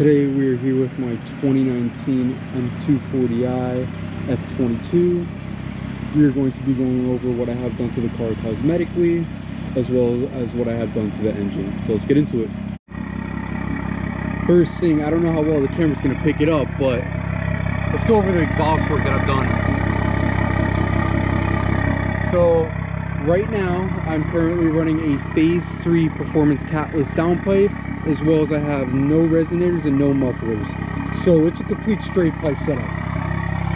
Today we are here with my 2019 M240i F22. We are going to be going over what I have done to the car cosmetically, as well as what I have done to the engine. So let's get into it. First thing, I don't know how well the camera's going to pick it up, but let's go over the exhaust work that I've done. So right now, I'm currently running a Phase 3 Performance catless downpipe, as well as I have no resonators and no mufflers. So it's a complete straight pipe setup.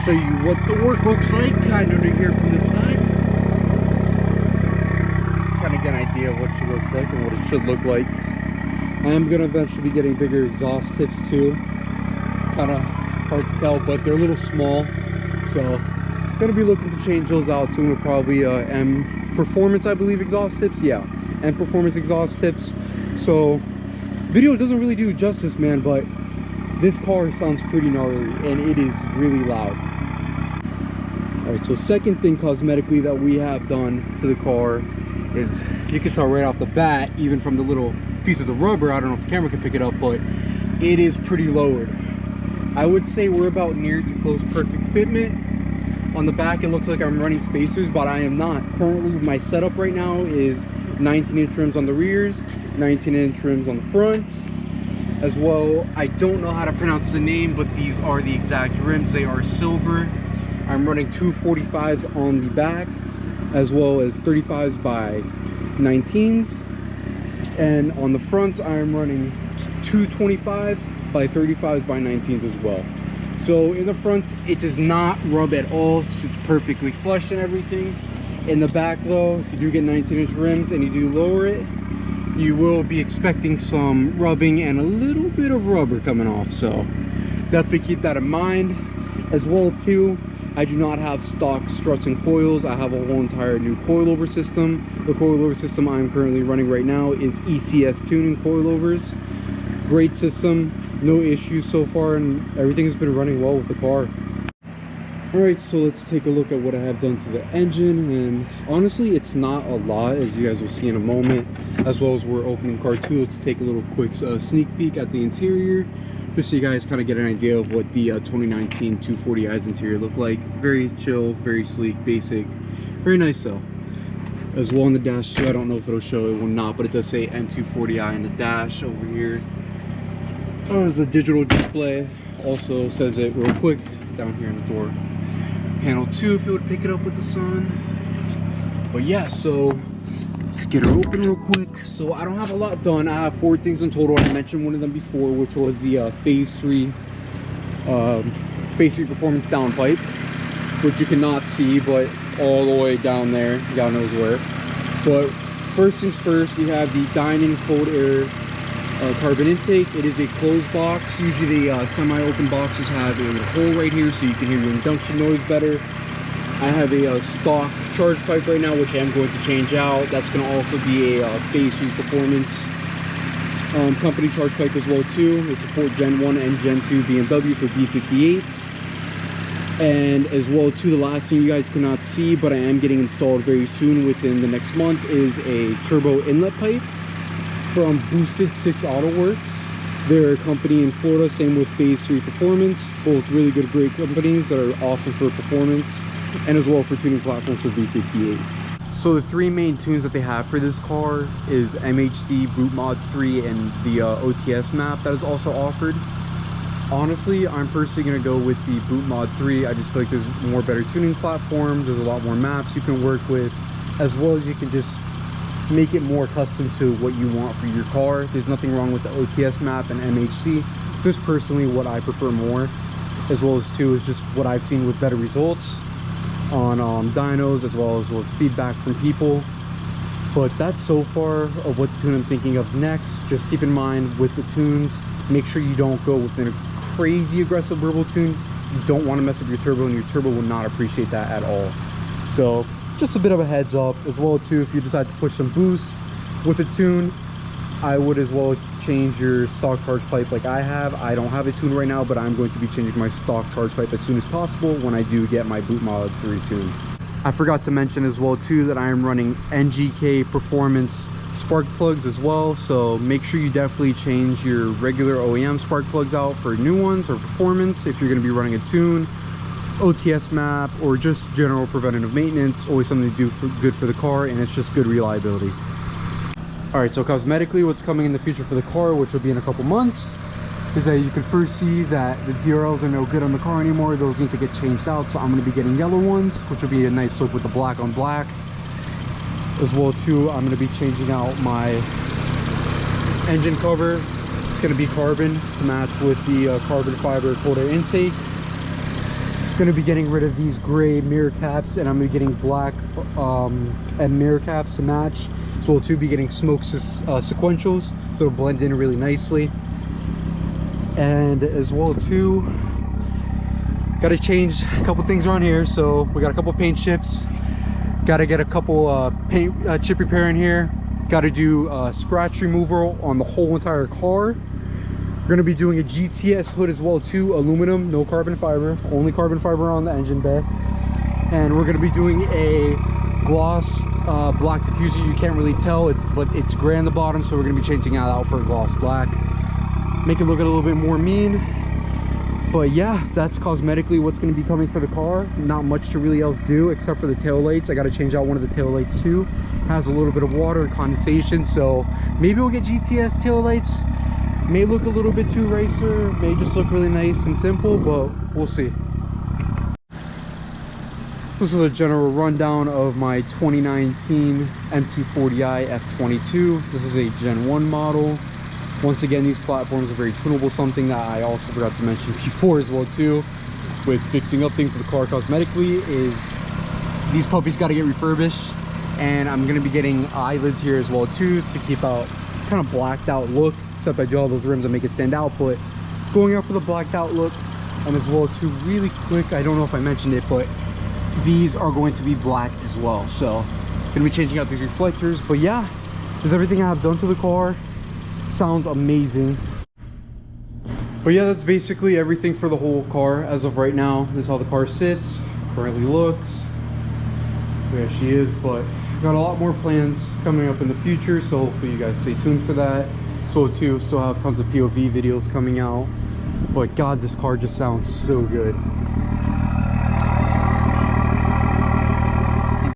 Show you what the work looks like, kind of here from this side. Kind of get an idea of what she looks like and what it should look like. I am going to eventually be getting bigger exhaust tips too. Kind of hard to tell, but they're a little small. So going to be looking to change those out soon with probably M Performance, I believe, exhaust tips. Yeah, M Performance exhaust tips. So video doesn't really do justice, man, but this car sounds pretty gnarly and it is really loud. All right, so second thing cosmetically that we have done to the car is, you can tell right off the bat, even from the little pieces of rubber, I don't know if the camera can pick it up, but it is pretty lowered. I would say we're about near to close perfect fitment. On the back it looks like I'm running spacers, but I am not. Currently my setup right now is 19-inch rims on the rears, 19-inch rims on the front as well. I don't know how to pronounce the name, but these are the exact rims. They are silver. I'm running 245s on the back, as well as 35s by 19s, and on the fronts I'm running 225s by 35s by 19s as well. So in the front it does not rub at all. It's perfectly flush and everything. In the back though, if you do get 19-inch rims and you do lower it, you will be expecting some rubbing and a little bit of rubber coming off. So definitely keep that in mind. As well too, I do not have stock struts and coils. I have a whole entire new coilover system. The coilover system I'm currently running right now is ECS tuning coilovers. Great system, no issues so far, and everything has been running well with the car. Alright, so let's take a look at what I have done to the engine, and honestly it's not a lot, as you guys will see in a moment. As well as we're opening car 2, let's take a little quick sneak peek at the interior, just so you guys kind of get an idea of what the 2019 240i's interior look like. Very chill, very sleek, basic, very nice though. As well on the dash too, I don't know if it'll show, it will not, but it does say M240i in the dash over here. There's a digital display, also says it real quick down here in the door panel too, if it would pick it up with the sun. But yeah, so let's get her open real quick. So I don't have a lot done. I have 4 things in total. I mentioned one of them before, which was the Phase 3 Performance downpipe, which you cannot see, but all the way down there, God knows where. But first things first, we have the Dynon cold air carbon intake. It is a closed box. Usually the semi-open boxes have a hole right here so you can hear your induction noise better. I have a stock charge pipe right now, which I am going to change out. That's going to also be a Phase 3 Performance company charge pipe as well too. They support Gen 1 and Gen 2 BMW for B58s. And as well too, the last thing you guys cannot see, but I am getting installed very soon within the next month, is a turbo inlet pipe from Boosted 6 Auto Works. They're a company in Florida, same with Phase 3 Performance. Both really good, great companies that are awesome for performance and as well for tuning platforms for B58s. So the 3 main tunes that they have for this car is MHD, Boot Mod 3, and the OTS map that is also offered. Honestly, I'm personally going to go with the Boot Mod 3. I just feel like there's more better tuning platforms, there's a lot more maps you can work with, as well as you can just make it more custom to what you want for your car. There's nothing wrong with the OTS map and MHC. Just personally what I prefer more, as well as too is just what I've seen with better results on dynos, as well as with feedback from people. But that's so far of what tune I'm thinking of next. Just keep in mind with the tunes, make sure you don't go within a crazy aggressive burble tune. You don't want to mess up your turbo, and your turbo will not appreciate that at all. So just a bit of a heads up. As well too, if you decide to push some boost with a tune, I would as well change your stock charge pipe like I have. I don't have a tune right now, but I'm going to be changing my stock charge pipe as soon as possible when I do get my Boot Mod 3 tune. I forgot to mention as well too that I am running NGK Performance spark plugs as well, so make sure you definitely change your regular OEM spark plugs out for new ones or performance if you're going to be running a tune, OTS map, or just general preventative maintenance. Always something to do good for the car, and it's just good reliability. All right, so cosmetically what's coming in the future for the car, which will be in a couple months, is that you can first see that the DRLs are no good on the car anymore. Those need to get changed out, so I'm going to be getting yellow ones, which will be a nice look with the black on black. As well too, I'm going to be changing out my engine cover. It's going to be carbon to match with the carbon fiber cold air intake. Going to be getting rid of these gray mirror caps, and I'm going to be getting black and mirror caps to match. So we'll too be getting smoke sequentials, so it'll blend in really nicely. And as well too, got to change a couple things around here. So we got a couple paint chips, got to get a couple paint chip repair in here, got to do scratch removal on the whole entire car. We're going to be doing a GTS hood as well too, aluminum, no carbon fiber, only carbon fiber on the engine bay. And we're going to be doing a gloss black diffuser. You can't really tell, but it's gray on the bottom, so we're going to be changing that out for a gloss black. Make it look a little bit more mean. But yeah, that's cosmetically what's going to be coming for the car. Not much to really else do except for the tail lights. I got to change out one of the tail lights too. Has a little bit of water and condensation, so maybe we'll get GTS tail lights. May look a little bit too racer, may just look really nice and simple, but we'll see. This is a general rundown of my 2019 M240i F22. This is a Gen 1 model. Once again, these platforms are very tunable, something that I also forgot to mention before as well too, with fixing up things to the car cosmetically, is these puppies got to get refurbished, and I'm going to be getting eyelids here as well too to keep out kind of blacked out look, except I do all those rims that make it stand out, but going out for the blacked out look. And as well too, really quick, I don't know if I mentioned it, but these are going to be black as well, so going to be changing out these reflectors. But yeah, there's everything I have done to the car. Sounds amazing. But yeah, that's basically everything for the whole car as of right now. This is how the car sits, currently looks. There she is, but got a lot more plans coming up in the future, so hopefully you guys stay tuned for that. So too, still have tons of POV videos coming out. But God, this car just sounds so good.